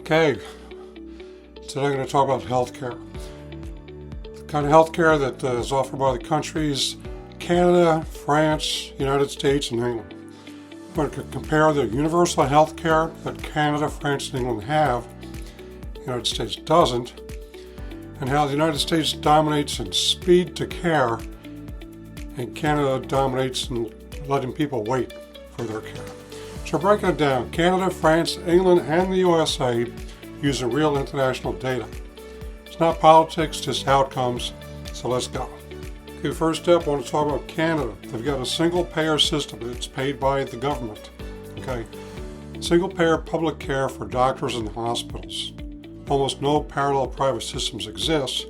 Okay, today I'm going to talk about healthcare. The kind of healthcare that is offered by the countries Canada, France, United States, and England. I'm going to compare the universal healthcare that Canada, France, and England have, the United States doesn't, and how the United States dominates in speed to care, and Canada dominates in letting people wait for their care. So breaking it down, Canada, France, England, and the USA using real international data. It's not politics, just outcomes, so let's go. Okay, first step, I want to talk about Canada. They've got a single payer system that's paid by the government. Okay, single payer public care for doctors and hospitals. Almost no parallel private systems exist,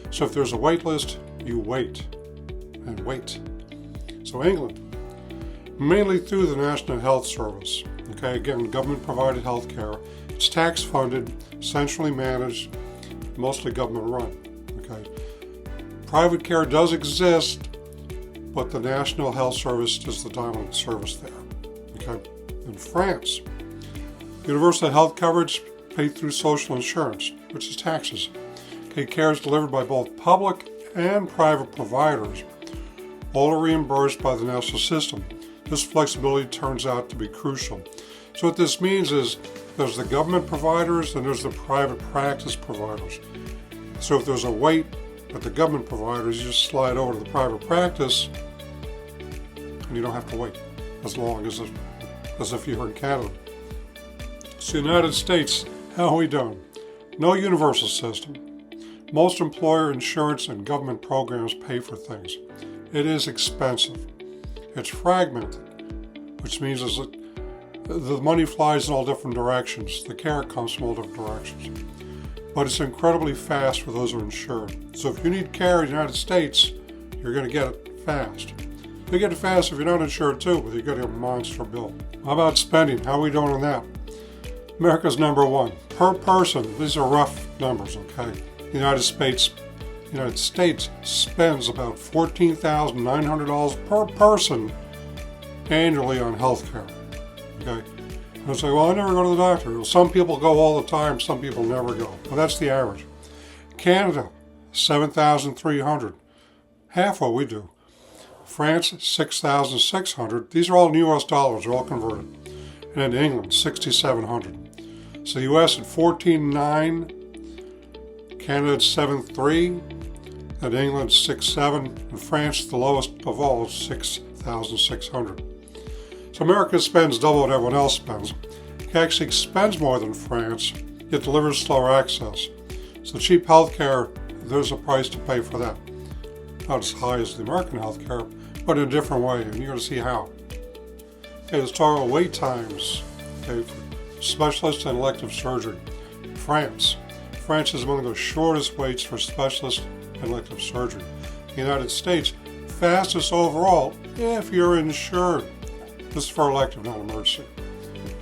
so if there's a wait list, you wait and wait. So England, mainly through the National Health Service. Okay, again, government-provided health care. It's tax-funded, centrally managed, mostly government-run. Okay, private care does exist, but the National Health Service is the dominant service there. Okay, in France, universal health coverage paid through social insurance, which is taxes. Okay, care is delivered by both public and private providers, all are reimbursed by the national system. This flexibility turns out to be crucial. So what this means is there's the government providers and there's the private practice providers. So if there's a wait at the government providers, you just slide over to the private practice and you don't have to wait as long as if you're in Canada. So United States, how are we doing? No universal system. Most employer insurance and government programs pay for things. It is expensive. It's fragmented, which means the money flies in all different directions. The care comes from all different directions. But it's incredibly fast for those who are insured. So if you need care in the United States, you're going to get it fast. You get it fast if you're not insured too, but you're getting a monster bill. How about spending? How are we doing on that? America's number one. Per person, these are rough numbers, okay? The United States spends about $14,900 per person annually on health care. Okay? And say, well, I never go to the doctor. Well, some people go all the time, some people never go. Well, that's the average. Canada, $7,300. Half what we do. France, $6,600. These are all in US dollars, they're all converted. And then England, $6,700. So the US at $14,900. Canada at $7,300. And England 6,700, and France, the lowest of all, 6,600. So America spends double what everyone else spends. It actually spends more than France, yet delivers slower access. So cheap healthcare, there's a price to pay for that. Not as high as the American healthcare, but in a different way, and you're going to see how. Okay, let's talk about wait times. Okay, for specialist and elective surgery. France is among the shortest waits for specialist elective surgery. The United States, fastest overall if you're insured. This is for elective, not emergency.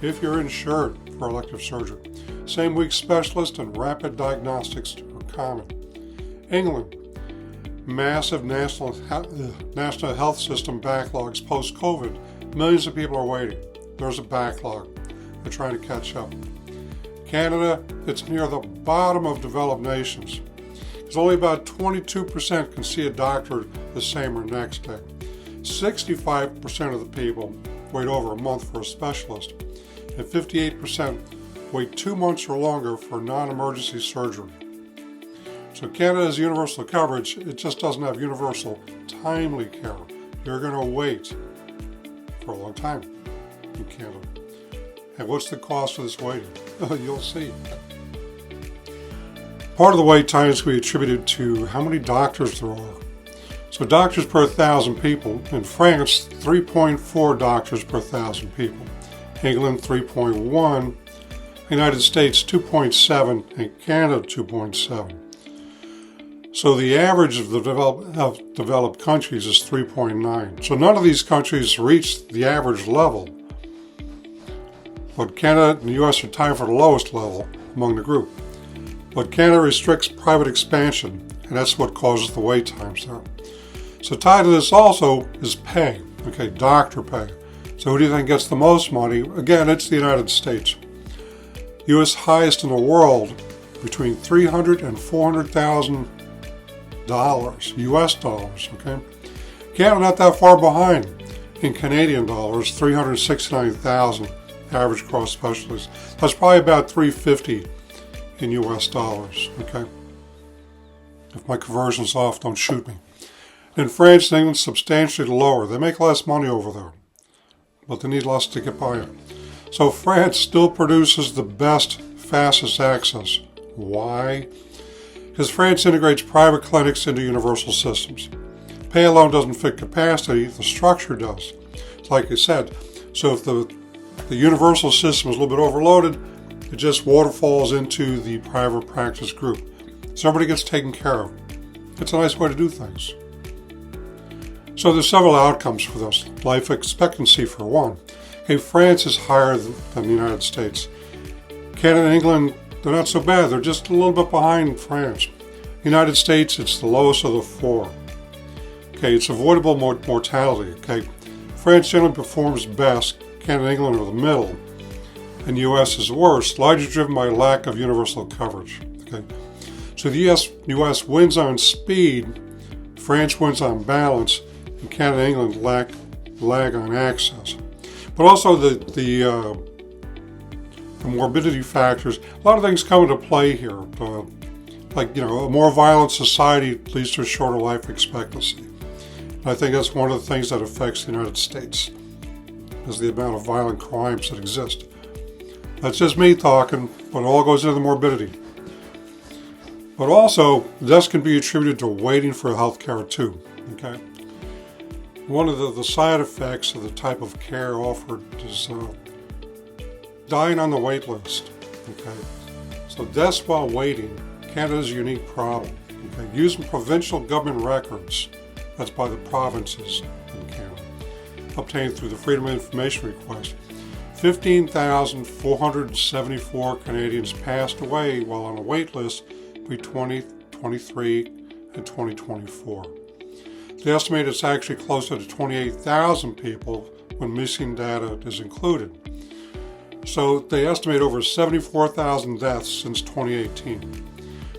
If you're insured for elective surgery. Same week specialist and rapid diagnostics are common. England, massive national health system backlogs post-COVID. Millions of people are waiting. There's a backlog. They're trying to catch up. Canada, it's near the bottom of developed nations. Because only about 22% can see a doctor the same or next day. 65% of the people wait over a month for a specialist, and 58% wait 2 months or longer for non-emergency surgery. So Canada has universal coverage, it just doesn't have universal timely care. You're going to wait for a long time in Canada. And what's the cost of this waiting? You'll see. Part of the wait time is we attributed to how many doctors there are. So doctors per 1,000 people. In France, 3.4 doctors per 1,000 people. England, 3.1. United States, 2.7. And Canada, 2.7. So the average of the developed countries is 3.9. So none of these countries reach the average level. But Canada and the US are tied for the lowest level among the group. But Canada restricts private expansion, and that's what causes the wait times there. So tied to this also is pay, okay, doctor pay. So who do you think gets the most money? Again, it's the United States. U.S. highest in the world, between $300,000 and $400,000 U.S. dollars. Okay, Canada not that far behind in Canadian dollars, $369,000 average across specialties. That's probably about $350 in U.S. dollars. Okay, if my conversion's off, don't shoot me. In France and England, substantially lower. They make less money over there, but they need less to get by it. So France still produces the best, fastest access. Why? Because France integrates private clinics into universal systems. Pay alone doesn't fit capacity, the structure does. It's like I said, so if the universal system is a little bit overloaded, it just waterfalls into the private practice group. So everybody gets taken care of. It's a nice way to do things. So there's several outcomes for this. Life expectancy for one. Okay, France is higher than the United States. Canada and England, they're not so bad. They're just a little bit behind France. United States, it's the lowest of the four. Okay, it's avoidable mortality. Okay, France generally performs best. Canada and England are the middle. And U.S. is worse, largely driven by lack of universal coverage. Okay, so the U.S. wins on speed, France wins on balance, and Canada and England lag on access. But also the morbidity factors, a lot of things come into play here. Like, a more violent society leads to a shorter life expectancy. And I think that's one of the things that affects the United States, is the amount of violent crimes that exist. That's just me talking, but it all goes into the morbidity. But also, deaths can be attributed to waiting for health care too. Okay. One of the side effects of the type of care offered is dying on the wait list. Okay, so deaths while waiting, Canada's a unique problem. Okay, using provincial government records, that's by the provinces in Canada, obtained through the Freedom of Information request, 15,474 Canadians passed away while on a wait list between 2023 and 2024. They estimate it's actually closer to 28,000 people when missing data is included. So they estimate over 74,000 deaths since 2018.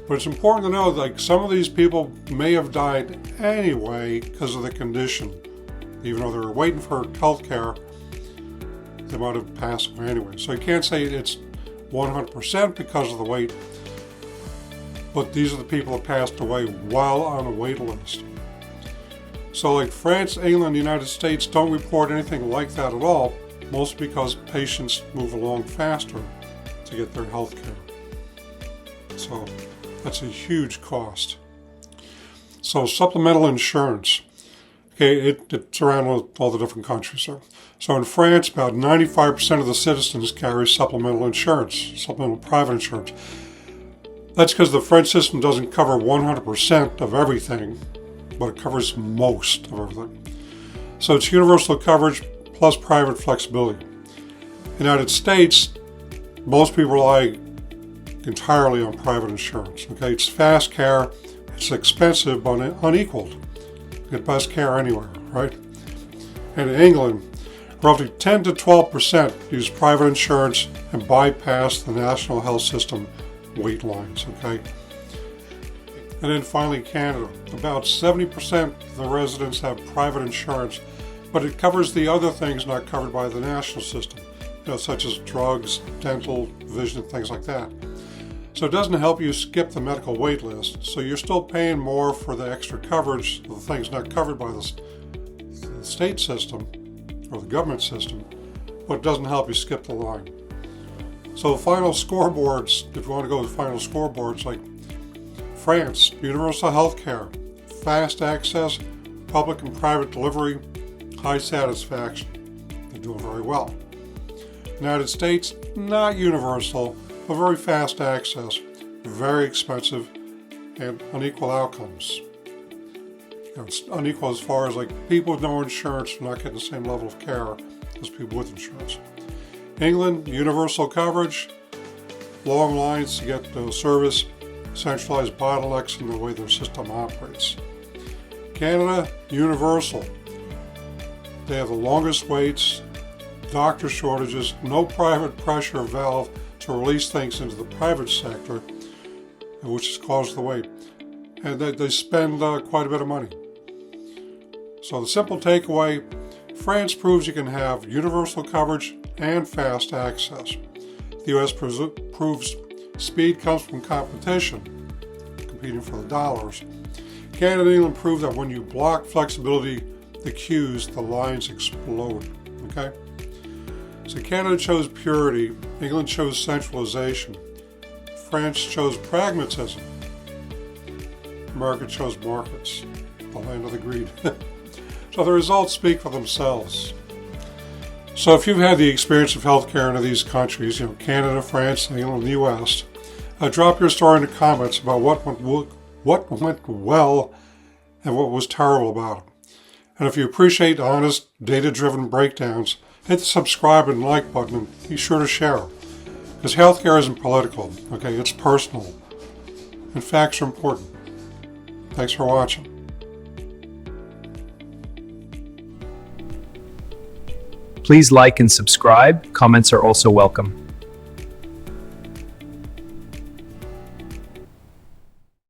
But it's important to know, like, some of these people may have died anyway because of the condition. Even though they were waiting for health care, they might have passed away anyway. So you can't say it's 100% because of the wait, but these are the people that passed away while on a wait list. So like France, England, the United States don't report anything like that at all, mostly because patients move along faster to get their health care. So that's a huge cost. So supplemental insurance. Okay, it's around all the different countries. So in France, about 95% of the citizens carry supplemental insurance, supplemental private insurance. That's because the French system doesn't cover 100% of everything, but it covers most of everything. So it's universal coverage plus private flexibility. In the United States, most people rely entirely on private insurance. Okay, it's fast care, it's expensive but unequaled. You get best care anywhere, right? And in England, roughly 10 to 12% use private insurance and bypass the national health system wait lines, okay? And then finally, Canada. About 70% of the residents have private insurance, but it covers the other things not covered by the national system, such as drugs, dental, vision, things like that. So it doesn't help you skip the medical wait list, so you're still paying more for the extra coverage of the things not covered by the state system or the government system, but it doesn't help you skip the line. So final scoreboards, if you want to go with final scoreboards, like France, universal health care, fast access, public and private delivery, high satisfaction. They're doing very well. United States, not universal, but very fast access, very expensive, and unequal outcomes. It's unequal as far as like people with no insurance are not getting the same level of care as people with insurance. England, universal coverage, long lines to get service, centralized bottlenecks in the way their system operates. Canada, universal. They have the longest waits, doctor shortages, no private pressure valve to to release things into the private sector, which has caused the wait. And they spend quite a bit of money. So the simple takeaway, France proves you can have universal coverage and fast access. The US proves speed comes from competition, competing for the dollars. Canada and England prove that when you block flexibility, the queues, the lines explode. Okay? So Canada chose purity, England chose centralization, France chose pragmatism, America chose markets, the land of the greed. So the results speak for themselves. So if you've had the experience of healthcare in these countries, Canada, France, England, and the US, drop your story in the comments about what went well and what was terrible about it. And if you appreciate honest, data-driven breakdowns, hit the subscribe and like button and be sure to share. Because healthcare isn't political, okay? It's personal. And facts are important. Thanks for watching. Please like and subscribe. Comments are also welcome.